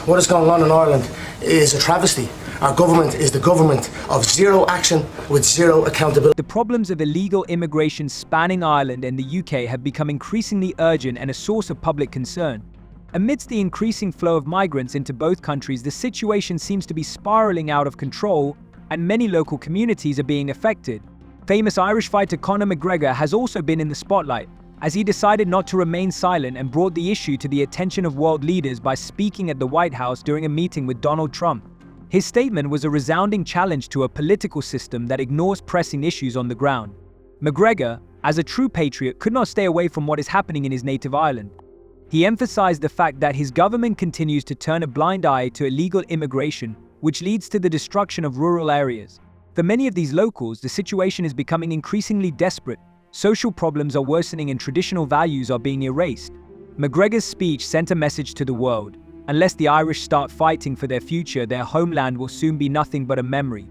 What is going on in Ireland is a travesty. Our government is the government of zero action with zero accountability. The problems of illegal immigration spanning Ireland and the UK have become increasingly urgent and a source of public concern. Amidst the increasing flow of migrants into both countries, the situation seems to be spiraling out of control, and many local communities are being affected. Famous Irish fighter Conor McGregor has also been in the spotlight, as he decided not to remain silent and brought the issue to the attention of world leaders by speaking at the White House during a meeting with Donald Trump. His statement was a resounding challenge to a political system that ignores pressing issues on the ground. McGregor, as a true patriot, could not stay away from what is happening in his native Ireland. He emphasized the fact that his government continues to turn a blind eye to illegal immigration, which leads to the destruction of rural areas. For many of these locals, the situation is becoming increasingly desperate. Social problems are worsening and traditional values are being erased. McGregor's speech sent a message to the world. Unless the Irish start fighting for their future, their homeland will soon be nothing but a memory.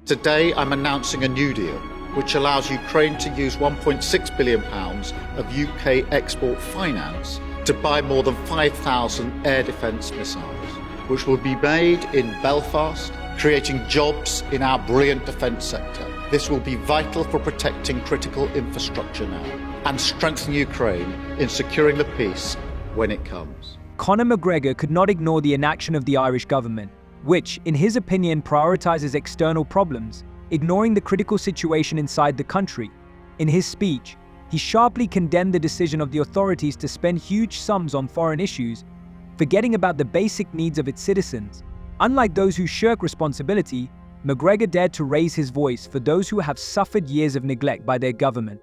Today I'm announcing a new deal, which allows Ukraine to use £1.6 billion of UK export finance to buy more than 5,000 air defence missiles, which will be made in Belfast, creating jobs in our brilliant defence sector. This will be vital for protecting critical infrastructure now and strengthen Ukraine in securing the peace when it comes. Conor McGregor could not ignore the inaction of the Irish government, which, in his opinion, prioritizes external problems, ignoring the critical situation inside the country. In his speech, he sharply condemned the decision of the authorities to spend huge sums on foreign issues, forgetting about the basic needs of its citizens. Unlike those who shirk responsibility, McGregor dared to raise his voice for those who have suffered years of neglect by their government.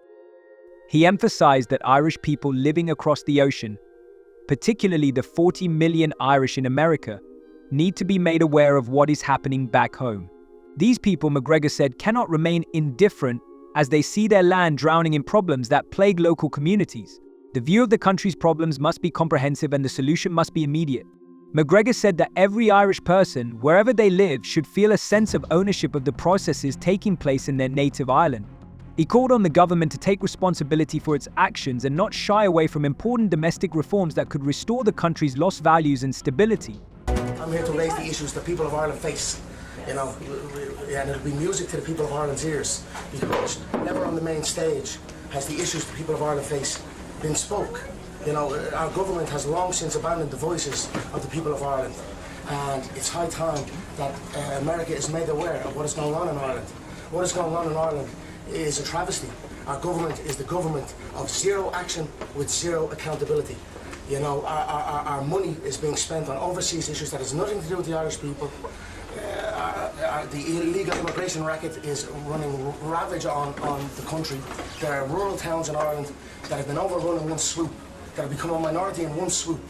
He emphasized that Irish people living across the ocean, particularly the 40 million Irish in America, need to be made aware of what is happening back home. These people, McGregor said, cannot remain indifferent as they see their land drowning in problems that plague local communities. The view of the country's problems must be comprehensive and the solution must be immediate. McGregor said that every Irish person, wherever they live, should feel a sense of ownership of the processes taking place in their native Ireland. He called on the government to take responsibility for its actions and not shy away from important domestic reforms that could restore the country's lost values and stability. I'm here to raise the issues that people of Ireland face, and it'll be music to the people of Ireland's ears, because never on the main stage has the issues the people of Ireland face been spoke. Our government has long since abandoned the voices of the people of Ireland, and it's high time that America is made aware of what is going on in Ireland. What is going on in Ireland is a travesty. Our government is the government of zero action with zero accountability. Our money is being spent on overseas issues that has nothing to do with the Irish people. The illegal immigration racket is running ravage on the country. There are rural towns in Ireland that have been overrun in one swoop, that have become a minority in one swoop.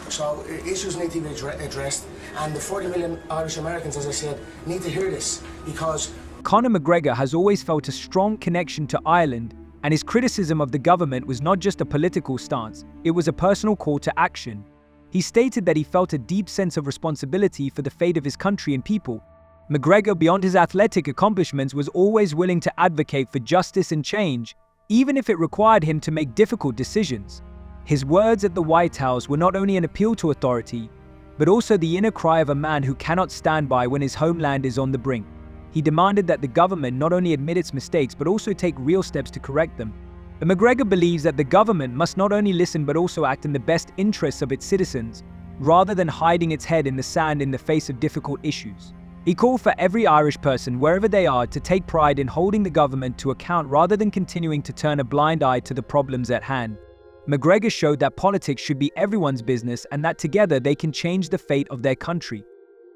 So issues need to be addressed, and the 40 million Irish Americans, as I said, need to hear this, because Conor McGregor has always felt a strong connection to Ireland, and his criticism of the government was not just a political stance, it was a personal call to action. He stated that he felt a deep sense of responsibility for the fate of his country and people. McGregor, beyond his athletic accomplishments, was always willing to advocate for justice and change, even if it required him to make difficult decisions. His words at the White House were not only an appeal to authority, but also the inner cry of a man who cannot stand by when his homeland is on the brink. He demanded that the government not only admit its mistakes but also take real steps to correct them. But McGregor believes that the government must not only listen but also act in the best interests of its citizens, rather than hiding its head in the sand in the face of difficult issues. He called for every Irish person, wherever they are, to take pride in holding the government to account rather than continuing to turn a blind eye to the problems at hand. McGregor showed that politics should be everyone's business and that together they can change the fate of their country.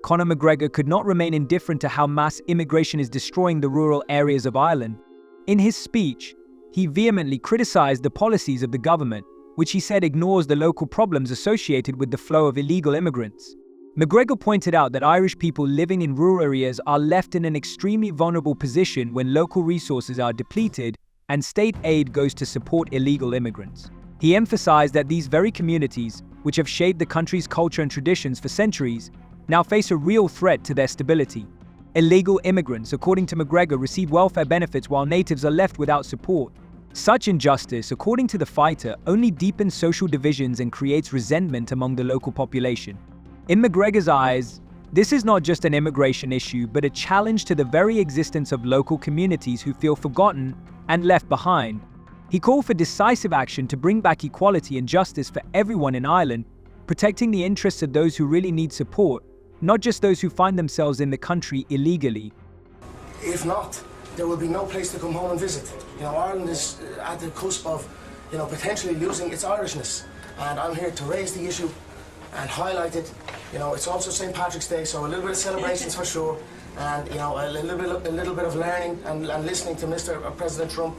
Conor McGregor could not remain indifferent to how mass immigration is destroying the rural areas of Ireland. In his speech, he vehemently criticized the policies of the government, which he said ignores the local problems associated with the flow of illegal immigrants. McGregor pointed out that Irish people living in rural areas are left in an extremely vulnerable position when local resources are depleted and state aid goes to support illegal immigrants. He emphasized that these very communities, which have shaped the country's culture and traditions for centuries, now face a real threat to their stability. Illegal immigrants, according to McGregor, receive welfare benefits while natives are left without support. Such injustice, according to the fighter, only deepens social divisions and creates resentment among the local population. In McGregor's eyes, this is not just an immigration issue, but a challenge to the very existence of local communities who feel forgotten and left behind. He called for decisive action to bring back equality and justice for everyone in Ireland, protecting the interests of those who really need support, not just those who find themselves in the country illegally. If not, there will be no place to come home and visit. Ireland is at the cusp of, potentially losing its Irishness. And I'm here to raise the issue and highlight it. It's also St. Patrick's Day, so a little bit of celebrations for sure. And, a little bit of learning and listening to Mr. President Trump,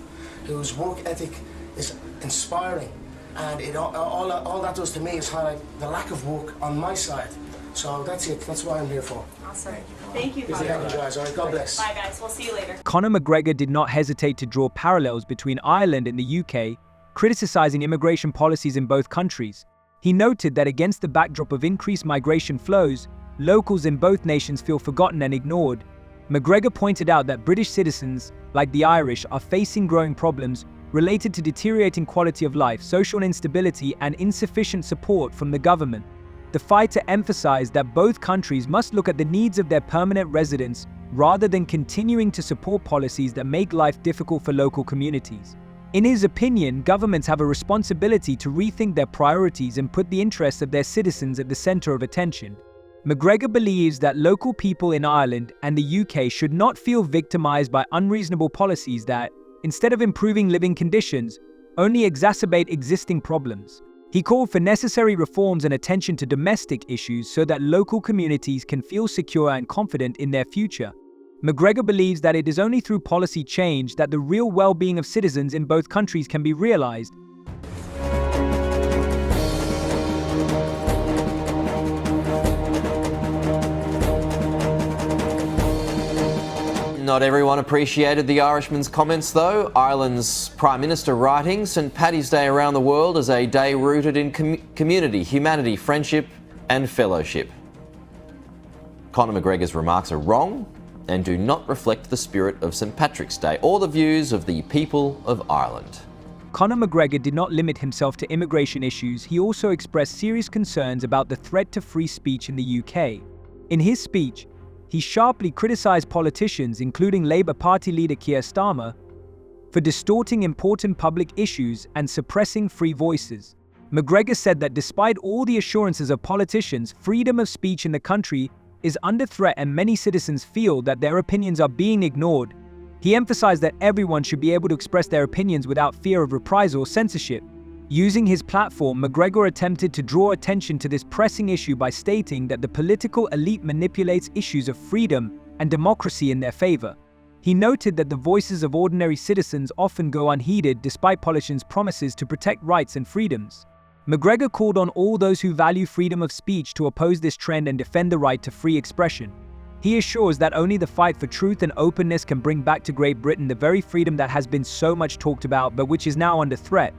whose work ethic is inspiring. And all that does to me is highlight the lack of work on my side. So that's it. That's what I'm here for. Awesome. Thank you, Conor. Thank you, guys. All right, God bless. Bye, guys. We'll see you later. Conor McGregor did not hesitate to draw parallels between Ireland and the UK, criticizing immigration policies in both countries. He noted that against the backdrop of increased migration flows, locals in both nations feel forgotten and ignored. McGregor pointed out that British citizens, like the Irish, are facing growing problems related to deteriorating quality of life, social instability, and insufficient support from the government. The fighter emphasized that both countries must look at the needs of their permanent residents rather than continuing to support policies that make life difficult for local communities. In his opinion, governments have a responsibility to rethink their priorities and put the interests of their citizens at the center of attention. McGregor believes that local people in Ireland and the UK should not feel victimized by unreasonable policies that, instead of improving living conditions, only exacerbate existing problems. He called for necessary reforms and attention to domestic issues so that local communities can feel secure and confident in their future. McGregor believes that it is only through policy change that the real well-being of citizens in both countries can be realized. Not everyone appreciated the Irishman's comments, though. Ireland's Prime Minister writing St. Paddy's Day around the world as a day rooted in community, humanity, friendship and fellowship. Conor McGregor's remarks are wrong and do not reflect the spirit of St. Patrick's Day or the views of the people of Ireland. Conor McGregor did not limit himself to immigration issues. He also expressed serious concerns about the threat to free speech in the UK. In his speech, he sharply criticized politicians, including Labour Party leader Keir Starmer, for distorting important public issues and suppressing free voices. McGregor said that despite all the assurances of politicians, freedom of speech in the country is under threat and many citizens feel that their opinions are being ignored. He emphasized that everyone should be able to express their opinions without fear of reprisal or censorship. Using his platform, McGregor attempted to draw attention to this pressing issue by stating that the political elite manipulates issues of freedom and democracy in their favor. He noted that the voices of ordinary citizens often go unheeded despite politicians' promises to protect rights and freedoms. McGregor called on all those who value freedom of speech to oppose this trend and defend the right to free expression. He assures that only the fight for truth and openness can bring back to Great Britain the very freedom that has been so much talked about but which is now under threat.